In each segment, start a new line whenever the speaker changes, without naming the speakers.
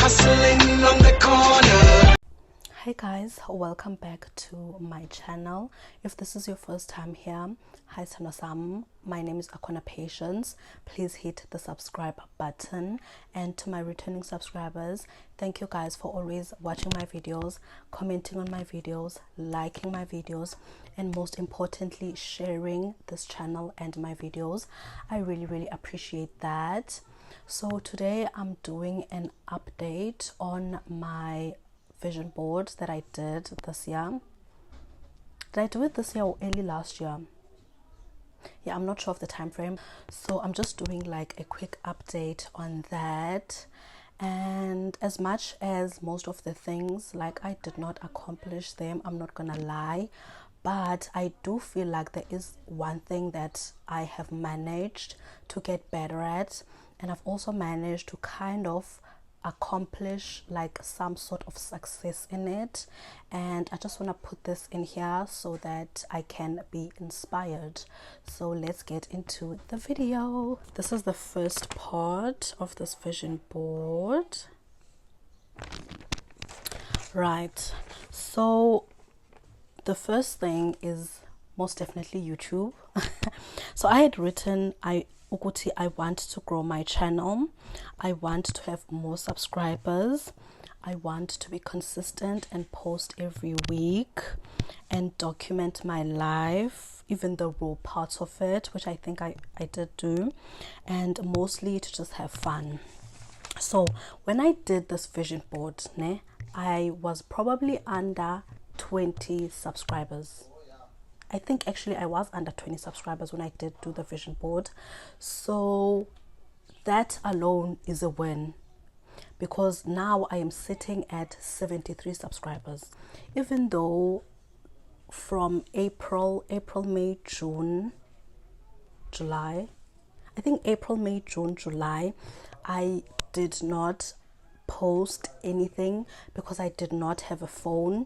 hustling on the corner.
Hi guys, welcome back to my channel. If this is your first time here, hi sthandwa, my name is Akona Patience. Please hit the subscribe button, and to my returning subscribers, thank you guys for always watching my videos, commenting on my videos, liking my videos, and most importantly sharing this channel and my videos. I really appreciate that. So today I'm doing an update on my vision board that I did this year. Did I do it this year or early last year? Yeah, I'm not sure of the time frame, so I'm just doing like a quick update on that. And as much as most of the things, like, I did not accomplish them, I'm not gonna lie, but I do feel like there is one thing that I have managed to get better at, and I've also managed to kind of accomplish like some sort of success in it, and I just want to put this in here so that I can be inspired. So let's get into the video. This is the first part of this vision board, right? So the first thing is most definitely YouTube. So I had written I want to grow my channel, I want to have more subscribers, I want to be consistent and post every week and document my life, even the raw parts of it, which I think I did do, and mostly to just have fun. So when I did this vision board, I was probably under 20 subscribers. I think actually I was under 20 subscribers when I did do the vision board. So that alone is a win, because now I am sitting at 73 subscribers. Even though from April, May, June, July, I think April, May, June, July, I did not post anything because I did not have a phone.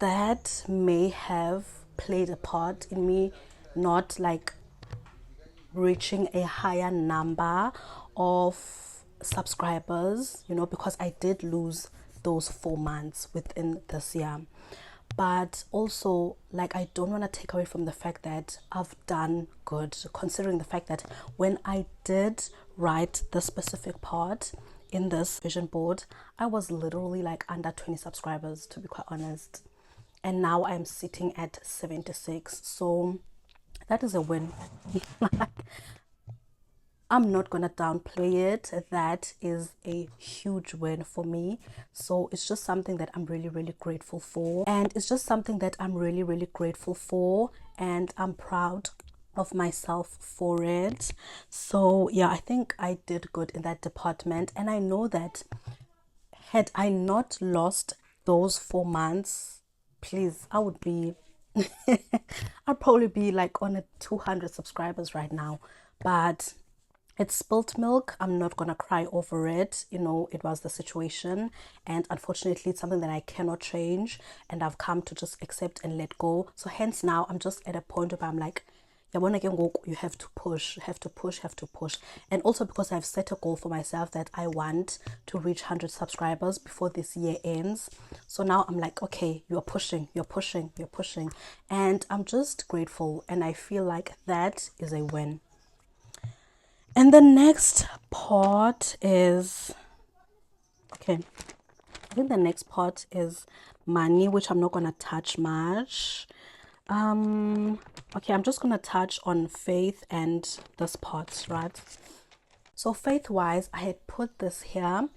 That may have played a part in me not like reaching a higher number of subscribers, you know, because I did lose those 4 months within this year. But also, like, I don't want to take away from the fact that I've done good, considering the fact that when I did write the specific part in this vision board, I was literally like under 20 subscribers, to be quite honest, and now I'm sitting at 76. So that is a win. I'm not gonna downplay it. That is a huge win for me. So it's just something that I'm really grateful for, and it's just something that I'm really grateful for, and I'm proud of myself for it. So yeah, I think I did good in that department, and I know that had I not lost those 4 months, please, I would be I'd probably be like on a 200 subscribers right now. But it's spilt milk. I'm not gonna cry over it. You know, it was the situation, and unfortunately it's something that I cannot change, and I've come to just accept and let go. So hence now I'm just at a point where I'm like, you have to push, and also because I've set a goal for myself that I want to reach 100 subscribers before this year ends. So now I'm like, okay, you're pushing, and I'm just grateful, and I feel like that is a win. And the next part is, okay, I think the next part is money, which I'm not gonna touch much. Okay, I'm just gonna touch on faith and this part, right? So faith wise, I had put this here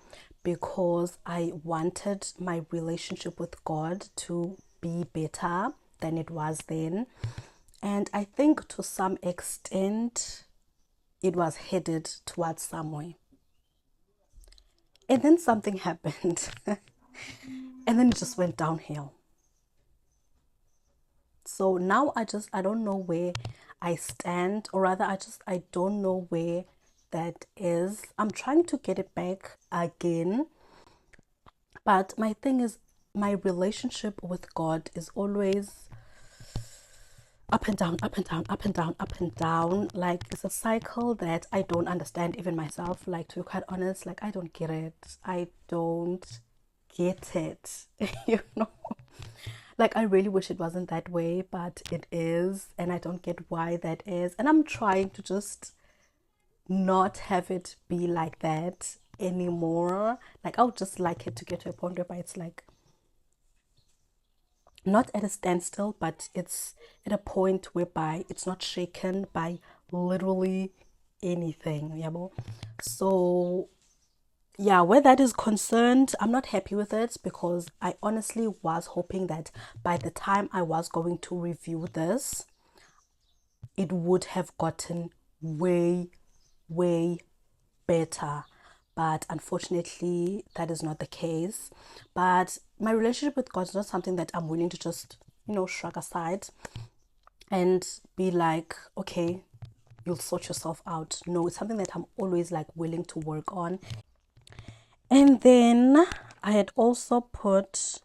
because I wanted my relationship with God to be better than it was then, and I think to some extent it was headed towards somewhere, and then something happened and then it just went downhill. So now I don't know where I stand, or rather I don't know where that is. I'm trying to get it back again, but my thing is, my relationship with God is always, up and down, up and down, up and down, up and down. Like, it's a cycle that I don't understand even myself. Like, to be quite honest, like, I don't get it. I don't get it. You know, like, I really wish it wasn't that way, but it is, and I don't get why that is. And I'm trying to just not have it be like that anymore. Like, I would just like it to get to a point where it's like not at a standstill, but it's at a point whereby it's not shaken by literally anything. Yeah, so yeah, where that is concerned, I'm not happy with it because I honestly was hoping that by the time I was going to review this, it would have gotten way, way better. But unfortunately, that is not the case. But my relationship with God is not something that I'm willing to just, shrug aside and be like, okay, you'll sort yourself out. No, it's something that I'm always like willing to work on. And then I had also put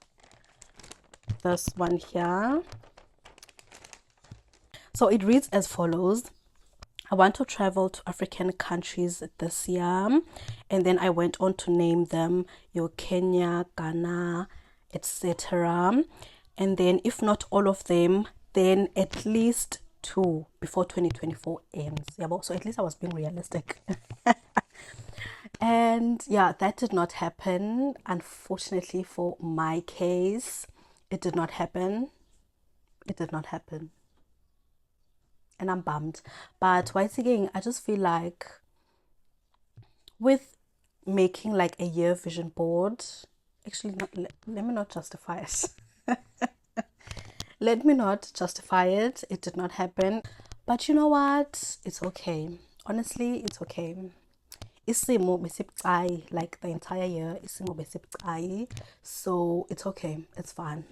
this one here. So it reads as follows. I want to travel to African countries this year. And then I went on to name them Kenya, Ghana, etc. And then if not all of them, then at least 2 before 2024 ends. Yeah, so at least I was being realistic. And yeah, that did not happen. Unfortunately for my case, it did not happen. It did not happen. And I'm bummed. But once again, I just feel like with making like a year vision board, actually, let me not justify it. Let me not justify it. It did not happen. But you know what? It's okay. Honestly, it's okay. Isimo besipcai, like the entire year, isimo besipcai. So it's okay. It's fine.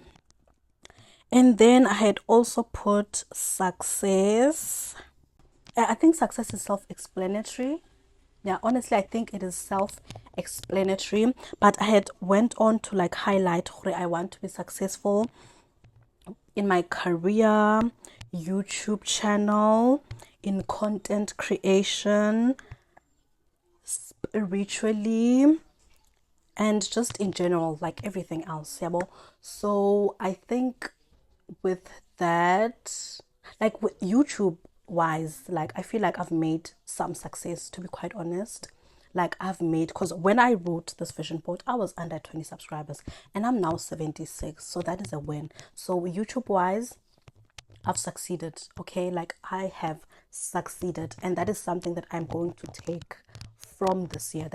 And then I had also put success. I think success is self-explanatory. Yeah, honestly, I think it is self-explanatory. But I had went on to like highlight where I want to be successful in my career, YouTube channel, in content creation, spiritually, and just in general, like everything else. Yeah, so I think with that, like with YouTube wise, like I feel like I've made some success, to be quite honest. Like I've made, because when I wrote this vision board, I was under 20 subscribers and I'm now 76, so that is a win. So YouTube wise, I've succeeded. Okay, like I have succeeded, and that is something that I'm going to take from this year.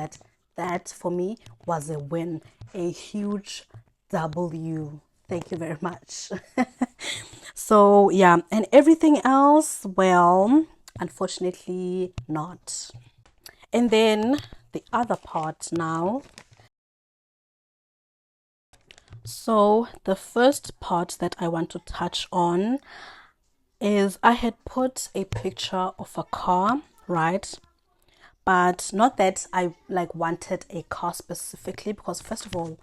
That for me was a win, a huge W. Thank you very much. So yeah, and everything else, well, unfortunately not. And then the other part now. So the first part that I want to touch on is I had put a picture of a car, right? But not that I like wanted a car specifically, because first of all,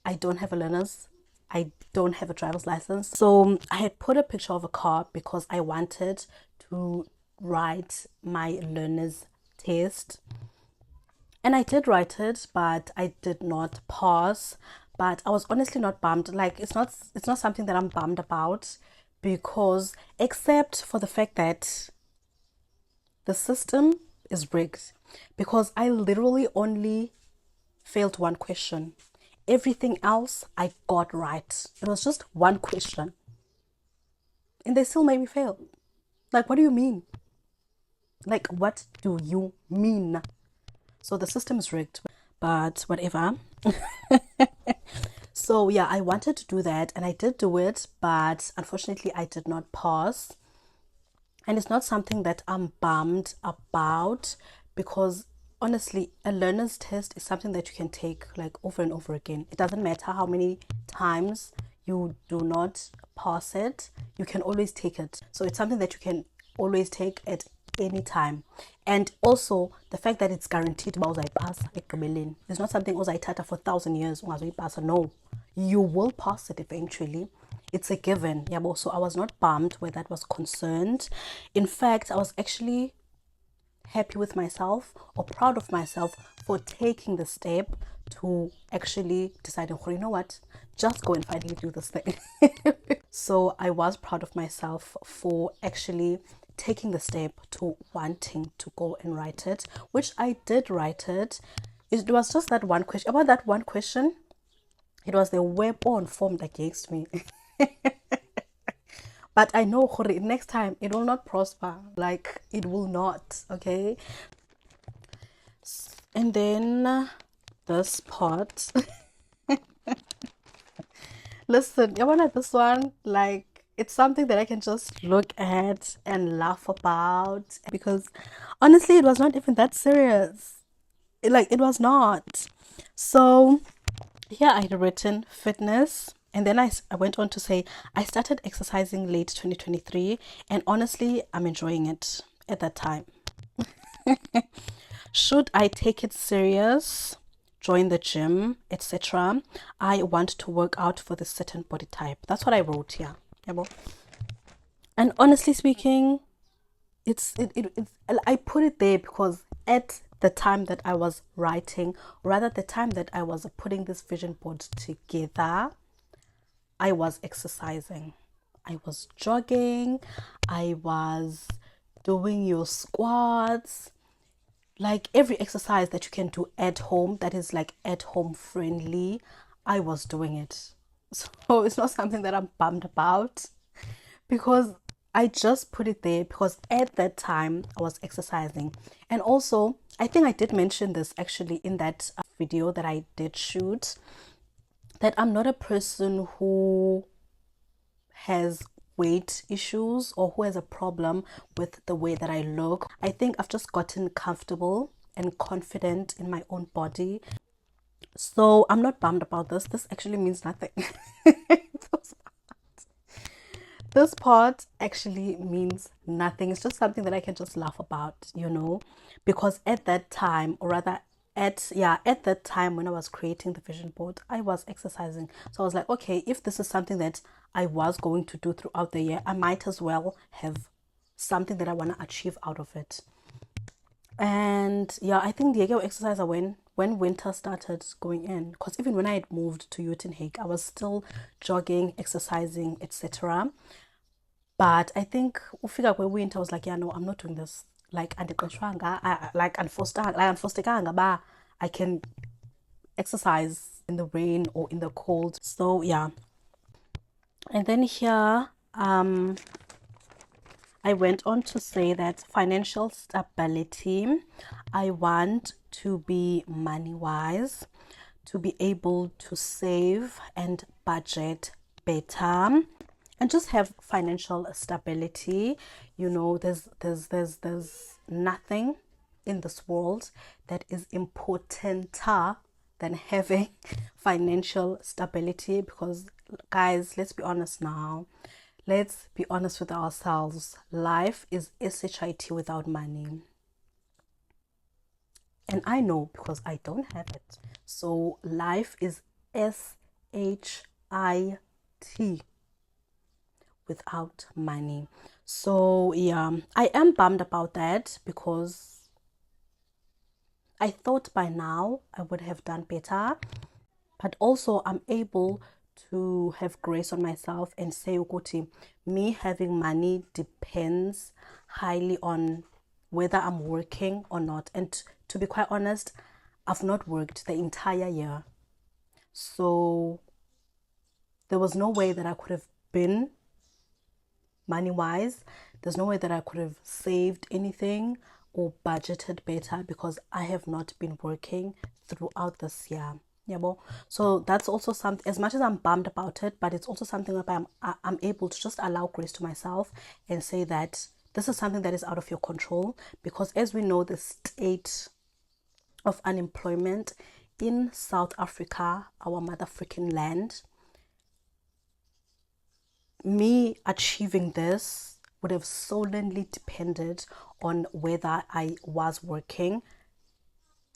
I don't have a learner's, I don't have a driver's license. So I had put a picture of a car because I wanted to write my learner's test. And I did write it, but I did not pass. But I was honestly not bummed. Like it's not something that I'm bummed about, because except for the fact that the system is rigged, because I literally only failed one question. Everything else I got right. It was just one question. And they still made me fail. Like, what do you mean? Like, what do you mean? So the system is rigged, but whatever. So yeah, I wanted to do that and I did do it, but unfortunately I did not pass. And it's not something that I'm bummed about, because honestly, a learner's test is something that you can take like over and over again. It doesn't matter how many times you do not pass it, you can always take it. So it's something that you can always take at any time. And also the fact that it's guaranteed pass it's not something for 1,000 years. No, you will pass it eventually. it's a given. Yeah, but so I was not bummed where that was concerned. In fact, I was actually happy with myself or proud of myself for taking the step to actually deciding, you know what, just go and finally do this thing. So I was proud of myself for actually taking the step to wanting to go and write it, which I did write it. It was just that one question. About that one question, it was the weapon formed against me. But I know next time it will not prosper. Like, it will not, okay? And then this part. Listen, you wanna this one? Like, it's something that I can just look at and laugh about because honestly, it was not even that serious. It was not. So, here I had written fitness, and then I went on to say I started exercising late 2023, and honestly, I'm enjoying it at that time. Should I take it serious, join the gym, etc.? I want to work out for this certain body type. That's what I wrote here. And honestly speaking, it's I put it there because at the time that I was writing, or rather the time that I was putting this vision board together, I was exercising. I was jogging. I was doing your squats, like every exercise that you can do at home that is like at home friendly. I was doing it. So it's not something that I'm bummed about because I just put it there because at that time I was exercising. And also, I think I did mention this actually in that video that I did shoot, that I'm not a person who has weight issues or who has a problem with the way that I look. I think I've just gotten comfortable and confident in my own body. So I'm not bummed about this. This actually means nothing. This part actually means nothing. It's just something that I can just laugh about, because at that time, or rather at that time when I was creating the vision board, I was exercising. So I was like, okay, if this is something that I was going to do throughout the year, I might as well have something that I want to achieve out of it. And yeah, I think the Ego exercise when winter started going in, because even when I had moved to Uitenhage, I was still jogging, exercising, etc. But I think ufika winter, I was like, yeah, no, I'm not doing this. Like, unforced, I can exercise in the rain or in the cold. So yeah. And then here, I went on to say that financial stability, I want to be money wise, to be able to save and budget better, and just have financial stability. There's nothing in this world that is importanter than having financial stability, because guys, let's be honest now. Let's be honest with ourselves. Life is SHIT without money. And I know because I don't have it. So life is SHIT without money. So yeah, I am bummed about that because I thought by now I would have done better. But also I'm able to have grace on myself and say, Ukuti, me having money depends highly on whether I'm working or not. And to be quite honest, I've not worked the entire year. So there was no way that I could have been money-wise. There's no way that I could have saved anything or budgeted better because I have not been working throughout this year. Yeah, well, so that's also something, as much as I'm bummed about it, but it's also something that I'm able to just allow grace to myself and say that this is something that is out of your control, because as we know, the state of unemployment in South Africa, our mother freaking land, me achieving this would have solely depended on whether I was working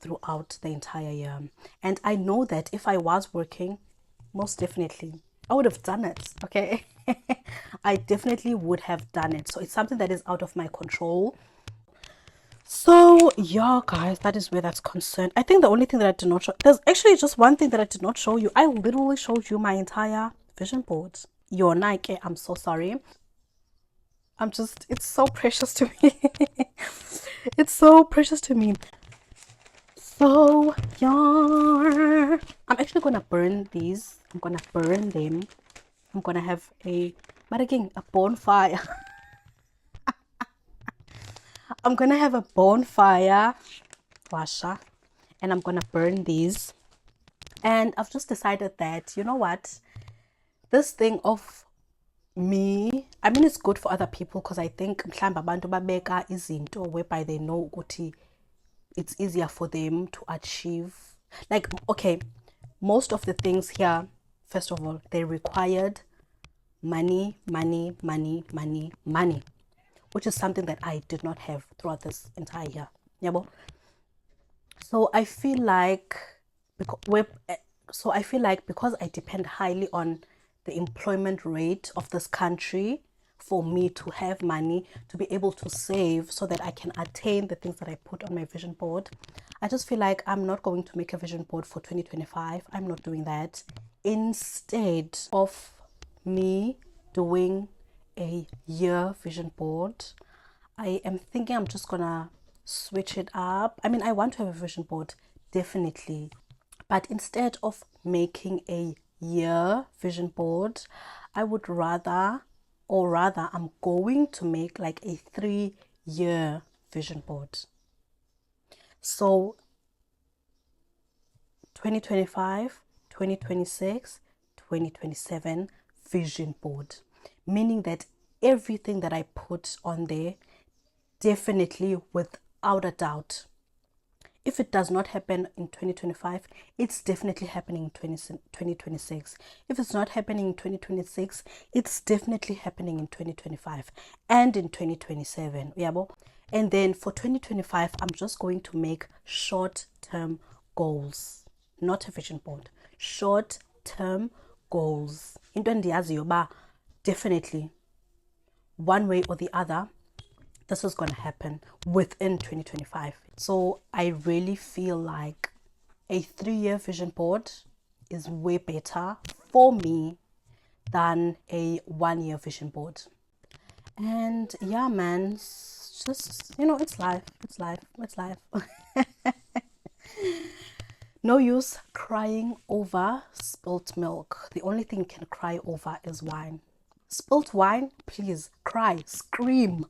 throughout the entire year. And I know that if I was working, most definitely I would have done it, okay? I definitely would have done it. So it's something that is out of my control. So yeah, guys, that is where that's concerned. I think the only thing that I did not show, there's actually just one thing that I did not show you. I literally showed you my entire vision board. Your Nike, I'm so sorry. It's so precious to me. It's so precious to me. So yeah, I'm actually gonna burn these. I'm gonna burn them. I'm gonna have a bonfire. I'm gonna have a bonfire, Washa, and I'm gonna burn these. And I've just decided that, you know what, this thing of me, I mean, it's good for other people because I think mhlawumbe abantu babeka izinto whereby they know ukuthi it's easier for them to achieve. Like, okay, most of the things here, first of all, they required money, which is something that I did not have throughout this entire year. Yeah, so I feel like because I depend highly on the employment rate of this country for me to have money to be able to save so that I can attain the things that I put on my vision board. I just feel like I'm not going to make a vision board for 2025. I'm not doing that. Instead of me doing a year vision board, I am thinking I'm just gonna switch it up. I mean, I want to have a vision board, definitely. But instead of making a year vision board, I would rather, I'm going to make like a 3-year vision board. So 2025, 2026, 2027 vision board, meaning that everything that I put on there, definitely without a doubt, if it does not happen in 2025, it's definitely happening in 2026. If it's not happening in 2026, it's definitely happening in 2025 and in 2027. And then for 2025, I'm just going to make short-term goals, not a vision board. Short-term goals. Into endiyaziyo ba definitely one way or the other, this is going to happen within 2025. So I really feel like a 3-year vision board is way better for me than a 1-year vision board. And yeah, man, it's just, it's life. No use crying over spilt milk. The only thing you can cry over is wine. Spilt wine, please cry, scream,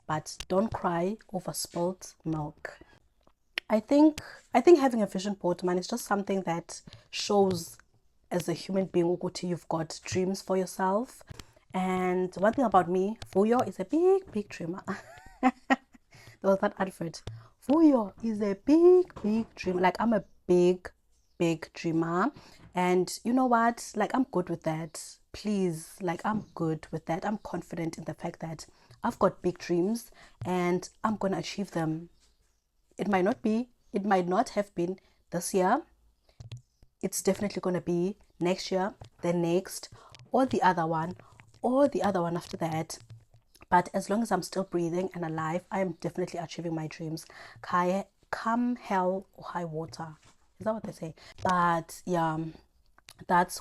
but don't cry over spilt milk. I think having a vision board, man, is just something that shows as a human being ukuthi you've got dreams for yourself. And one thing about me, Vuyo is a big dreamer. There was that advert. Vuyo is a big dreamer. Like, I'm a big dreamer. And you know what? Like, I'm good with that. Please, like, I'm good with that. I'm confident in the fact that I've got big dreams and I'm going to achieve them. It might not have been this year. It's definitely going to be next year, the next, or the other one after that. But as long as I'm still breathing and alive, I am definitely achieving my dreams. Come hell or high water. Is that what they say? But yeah, that's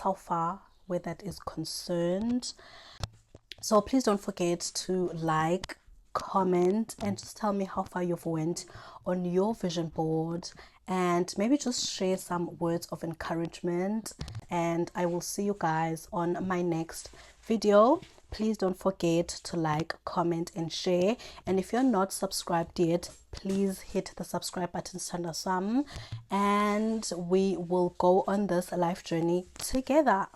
how far where that is concerned. So please don't forget to like, comment, and just tell me how far you've went on your vision board, and maybe just share some words of encouragement. And I will see you guys on my next video. Please don't forget to like, comment, and share. And if you're not subscribed yet, please hit the subscribe button, sthandwa, and we will go on this life journey together.